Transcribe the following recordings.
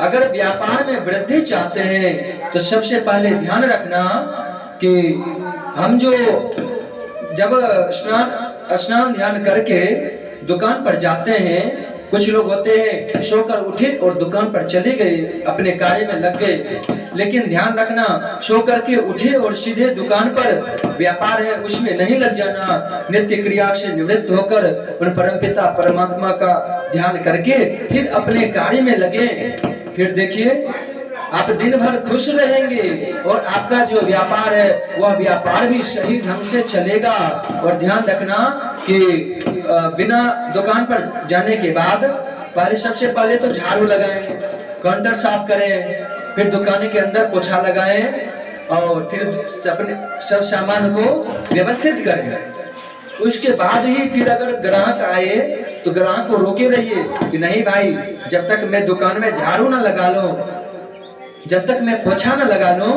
अगर व्यापार में वृद्धि चाहते हैं तो सबसे पहले ध्यान रखना कि हम जो जब स्नान ध्यान करके दुकान पर जाते हैं, कुछ लोग होते हैं सोकर उठे और दुकान पर चले गए, अपने कार्य में लग गए। लेकिन ध्यान रखना, सो करके उठे और सीधे दुकान पर व्यापार है उसमें नहीं लग जाना। नित्य क्रिया से निवृत्त होकर उन परमपिता परमात्मा का ध्यान करके फिर अपने कार्य में लगे। फिर देखिए आप दिन भर खुश रहेंगे और आपका जो व्यापार है वह व्यापार भी सही ढंग से चलेगा। और ध्यान रखना कि बिना दुकान पर जाने के बाद पहले सबसे पहले तो झाड़ू लगाएं, काउंटर साफ करें, फिर दुकान के अंदर पोछा लगाएं और फिर अपने सब सामान को व्यवस्थित करें। उसके बाद ही फिर अगर ग्राहक आए तो ग्राहक को रोके रहिए कि नहीं भाई, जब तक मैं दुकान में झाड़ू ना लगा लूं, जब तक मैं पोछा ना लगा लूं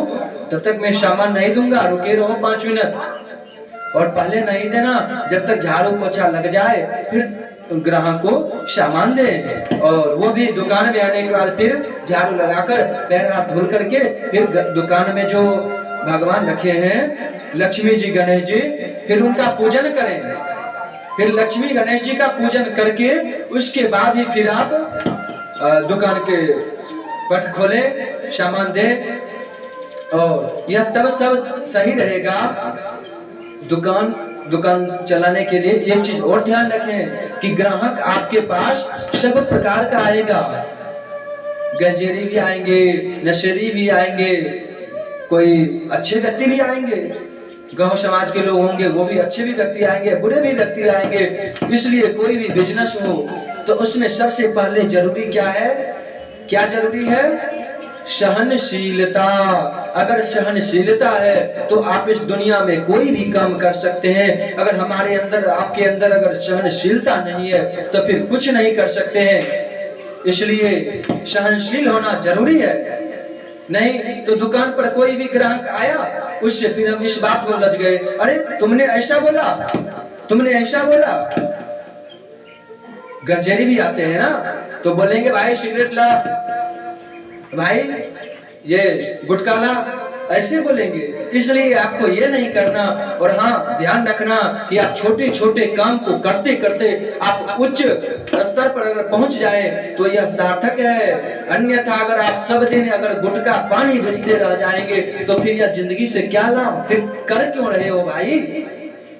तब तक मैं सामान नहीं दूंगा, रुके रहो 5 मिनट। और पहले नहीं देना, जब तक झाड़ू पोछा लग जाए फिर ग्राहक को सामान दे। और वो भी दुकान में आने के बाद फिर झाड़ू लगाकर पैर हाथ धुल करके फिर दुकान में जो भगवान रखे हैं लक्ष्मी जी गणेश जी, फिर उनका पूजन करें। फिर लक्ष्मी गणेश जी का पूजन करके उसके बाद ही फिर आप दुकान के पट खोले, सामान दे। और यह तब सब सही रहेगा। दुकान चलाने के लिए एक चीज और ध्यान रखें कि ग्राहक आपके पास सब प्रकार का आएगा। गंजेड़ी भी आएंगे, नशेड़ी भी आएंगे, कोई अच्छे व्यक्ति भी आएंगे, गांव समाज के लोग होंगे वो भी अच्छे भी व्यक्ति आएंगे, बुरे भी व्यक्ति आएंगे। इसलिए कोई भी बिजनेस हो तो उसमें सबसे पहले जरूरी क्या है, क्या जरूरी है? सहनशीलता। अगर सहनशीलता है तो आप इस दुनिया में कोई भी काम कर सकते हैं। अगर हमारे अंदर, आपके अंदर अगर सहनशीलता नहीं है तो फिर कुछ नहीं कर सकते हैं। इसलिए सहनशील होना जरूरी है। नहीं तो दुकान पर कोई भी ग्राहक आया, उससे फिर हम इस बात को लग गए, अरे तुमने ऐसा बोला, तुमने ऐसा बोला। गंजेरी भी आते हैं ना, तो बोलेंगे भाई सिगरेट ला, भाई ये गुटखा ला, ऐसे बोलेंगे। इसलिए आपको ये नहीं करना। और हाँ, ध्यान रखना कि आप छोटे छोटे काम को करते करते आप उच्च स्तर पर अगर पहुंच जाए तो यह सार्थक है। अन्यथा अगर आप सब दिन अगर गुटखा पानी बेचते रह जाएंगे तो फिर यह जिंदगी से क्या लाभ? फिर कर क्यों रहे हो भाई?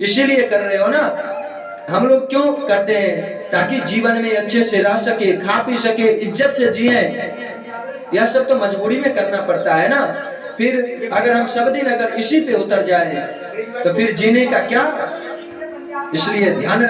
इसीलिए कर रहे हो ना। हम लोग क्यों करते हैं? ताकि जीवन में अच्छे से रह सके, खा पी सके, इज्जत से जिए। यह सब तो मजबूरी में करना पड़ता है ना। फिर अगर हम सब दिन अगर इसी पे उतर जाए तो फिर जीने का क्या? इसलिए ध्यान